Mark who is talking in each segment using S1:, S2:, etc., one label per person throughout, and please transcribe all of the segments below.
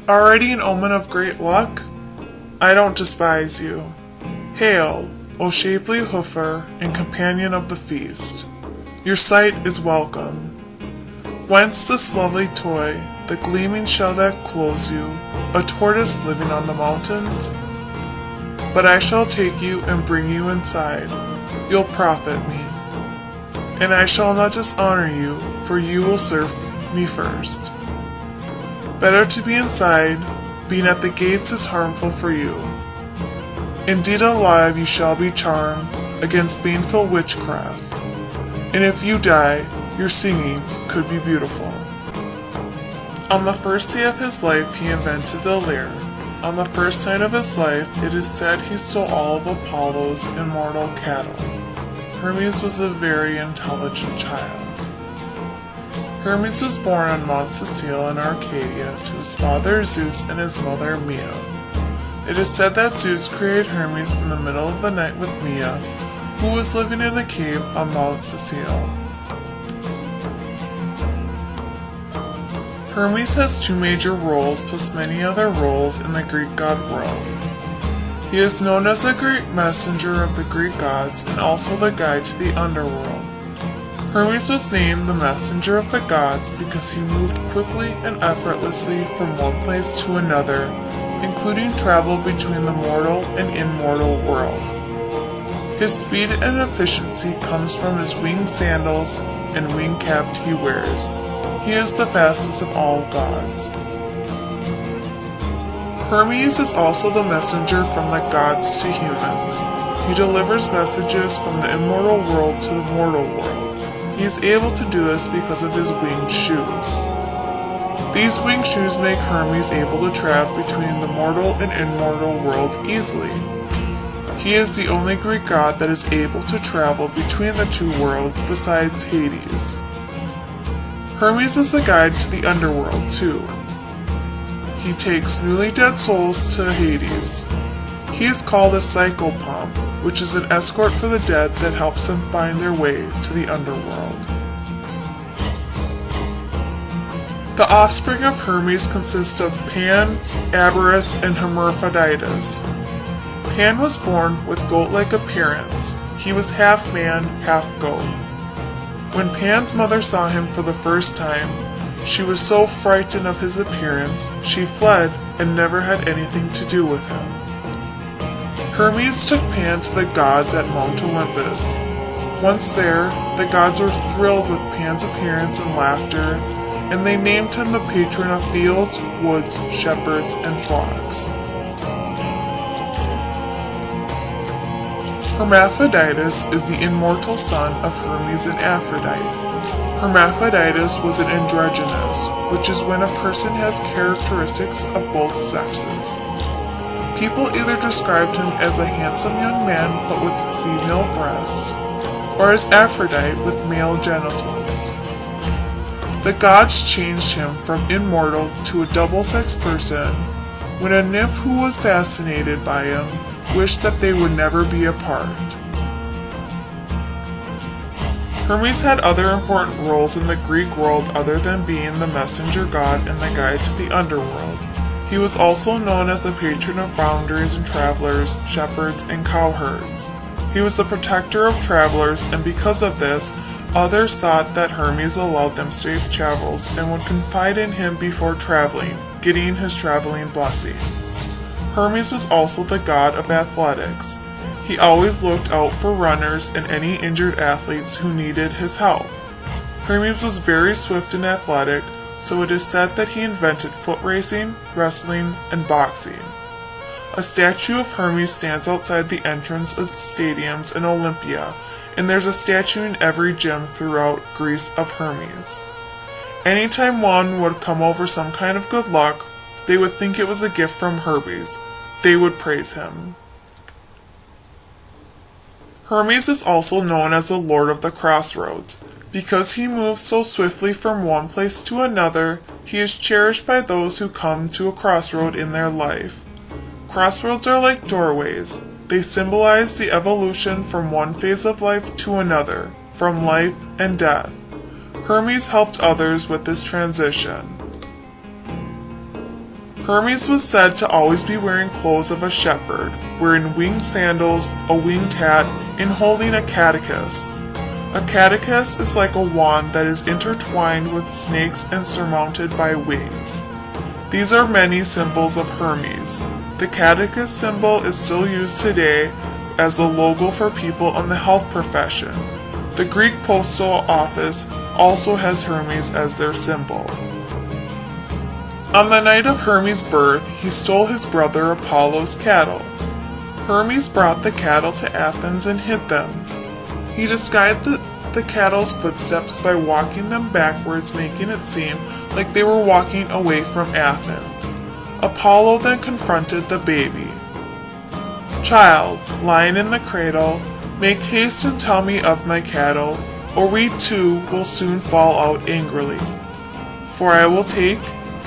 S1: Already an omen of great luck? I don't despise you. Hail, O shapely hoofer and companion of the feast. Your sight is welcome. Whence this lovely toy, the gleaming shell that clothes you, a tortoise living on the mountains? But I shall take you and bring you inside. You'll profit me. And I shall not dishonor you, for you will serve me first. Better to be inside, being at the gates is harmful for you. Indeed alive you shall be charmed against baneful witchcraft, and if you die, your singing could be beautiful. On the first day of his life he invented the lyre. On the first night of his life it is said he stole all of Apollo's immortal cattle. Hermes was a very intelligent child. Hermes was born on Mount Sicily in Arcadia to his father Zeus and his mother Mia. It is said that Zeus created Hermes in the middle of the night with Mia, who was living in a cave on Mount Sicily. Hermes has two major roles plus many other roles in the Greek god world. He is known as the great messenger of the Greek gods and also the guide to the underworld. Hermes was named the messenger of the gods because he moved quickly and effortlessly from one place to another, including travel between the mortal and immortal world. His speed and efficiency comes from his winged sandals and wing cap he wears. He is the fastest of all gods. Hermes is also the messenger from the gods to humans. He delivers messages from the immortal world to the mortal world. He is able to do this because of his winged shoes. These winged shoes make Hermes able to travel between the mortal and immortal world easily. He is the only Greek god that is able to travel between the two worlds besides Hades. Hermes is the guide to the underworld too. He takes newly dead souls to Hades. He is called a psychopomp, which is an escort for the dead that helps them find their way to the underworld. The offspring of Hermes consist of Pan, Abaris, and Hermaphroditus. Pan was born with goat-like appearance. He was half man, half goat. When Pan's mother saw him for the first time, she was so frightened of his appearance, she fled and never had anything to do with him. Hermes took Pan to the gods at Mount Olympus. Once there, the gods were thrilled with Pan's appearance and laughter, and they named him the patron of fields, woods, shepherds, and flocks. Hermaphroditus is the immortal son of Hermes and Aphrodite. Hermaphroditus was an androgynous, which is when a person has characteristics of both sexes. People either described him as a handsome young man but with female breasts, or as Aphrodite with male genitals. The gods changed him from immortal to a double-sex person when a nymph who was fascinated by him wished that they would never be apart. Hermes had other important roles in the Greek world other than being the messenger god and the guide to the underworld. He was also known as the patron of boundaries and travelers, shepherds, and cowherds. He was the protector of travelers, and because of this, others thought that Hermes allowed them safe travels and would confide in him before traveling, getting his traveling blessing. Hermes was also the god of athletics. He always looked out for runners and any injured athletes who needed his help. Hermes was very swift and athletic, so it is said that he invented foot racing, wrestling, and boxing. A statue of Hermes stands outside the entrance of stadiums in Olympia, and there's a statue in every gym throughout Greece of Hermes. Anytime one would come over some kind of good luck, they would think it was a gift from Hermes. They would praise him. Hermes is also known as the Lord of the Crossroads. Because he moves so swiftly from one place to another, he is cherished by those who come to a crossroad in their life. Crossroads are like doorways. They symbolize the evolution from one phase of life to another, from life and death. Hermes helped others with this transition. Hermes was said to always be wearing clothes of a shepherd, wearing winged sandals, a winged hat, and holding a catechus. A catechus is like a wand that is intertwined with snakes and surmounted by wings. These are many symbols of Hermes. The catechus symbol is still used today as the logo for people in the health profession. The Greek postal office also has Hermes as their symbol. On the night of Hermes' birth, he stole his brother Apollo's cattle. Hermes brought the cattle to Athens and hid them. He disguised the cattle's footsteps by walking them backwards, making it seem like they were walking away from Athens. Apollo then confronted the baby. "Child, lying in the cradle, make haste and tell me of my cattle, or we too will soon fall out angrily. For I will take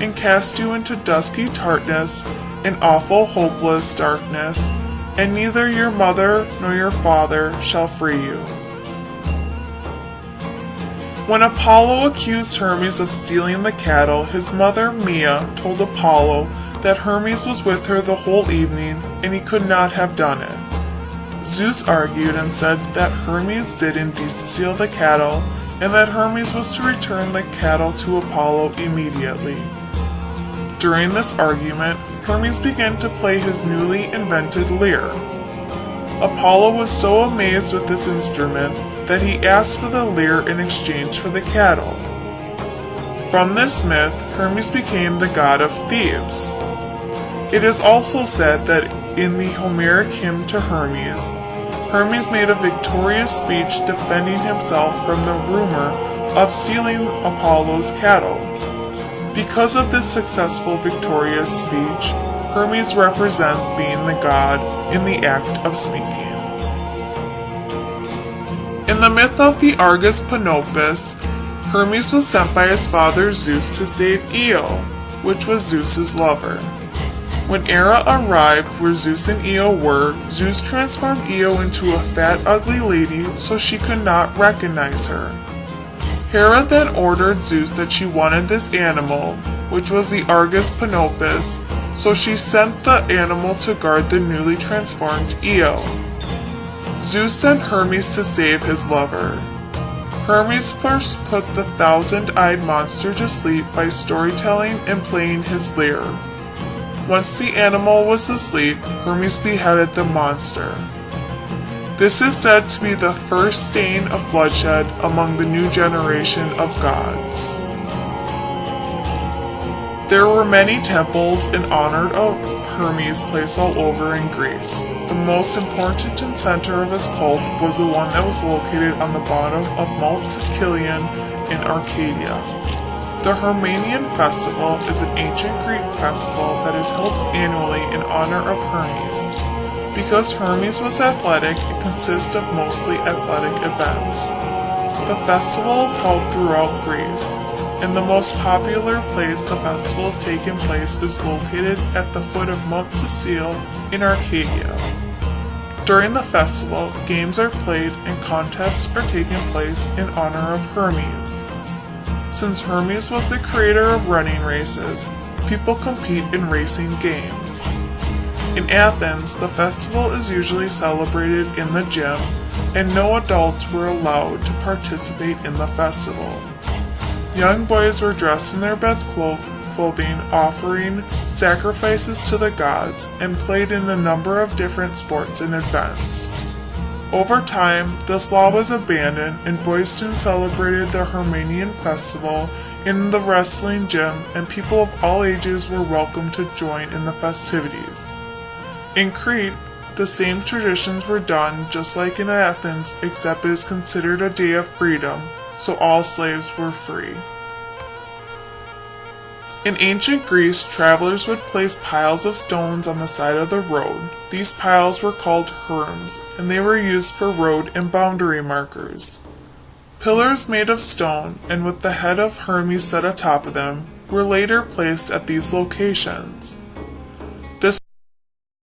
S1: and cast you into dusky tartness and awful hopeless darkness, and neither your mother nor your father shall free you." When Apollo accused Hermes of stealing the cattle, his mother Maia told Apollo that Hermes was with her the whole evening and he could not have done it. Zeus argued and said that Hermes did indeed steal the cattle and that Hermes was to return the cattle to Apollo immediately. During this argument, Hermes began to play his newly invented lyre. Apollo was so amazed with this instrument that he asked for the lyre in exchange for the cattle. From this myth, Hermes became the god of thieves. It is also said that in the Homeric hymn to Hermes, Hermes made a victorious speech defending himself from the rumor of stealing Apollo's cattle. Because of this successful victorious speech, Hermes represents being the god in the act of speaking. In the myth of the Argus Panopus, Hermes was sent by his father Zeus to save Io, which was Zeus's lover. When Hera arrived where Zeus and Io were, Zeus transformed Io into a fat, ugly lady so she could not recognize her. Hera then ordered Zeus that she wanted this animal, which was the Argus Panopus, so she sent the animal to guard the newly transformed Io. Zeus sent Hermes to save his lover. Hermes first put the thousand-eyed monster to sleep by storytelling and playing his lyre. Once the animal was asleep, Hermes beheaded the monster. This is said to be the first stain of bloodshed among the new generation of gods. There were many temples in honor of Hermes placed all over in Greece. The most important and center of his cult was the one that was located on the bottom of Mount Cilion in Arcadia. The Hermenian festival is an ancient Greek festival that is held annually in honor of Hermes. Because Hermes was athletic, it consists of mostly athletic events. The festival is held throughout Greece, and the most popular place the festival is taking place is located at the foot of Mount Cilion in Arcadia. During the festival, games are played and contests are taking place in honor of Hermes. Since Hermes was the creator of running races, people compete in racing games. In Athens, the festival is usually celebrated in the gym, and no adults were allowed to participate in the festival. Young boys were dressed in their best clothing, offering sacrifices to the gods, and played in a number of different sports and events. Over time, this law was abandoned, and boys soon celebrated the Hermenian festival in the wrestling gym, and people of all ages were welcome to join in the festivities. In Crete, the same traditions were done just like in Athens, except it is considered a day of freedom, so all slaves were free. In ancient Greece, travelers would place piles of stones on the side of the road. These piles were called Hermes, and they were used for road and boundary markers. Pillars made of stone, and with the head of Hermes set atop of them, were later placed at these locations.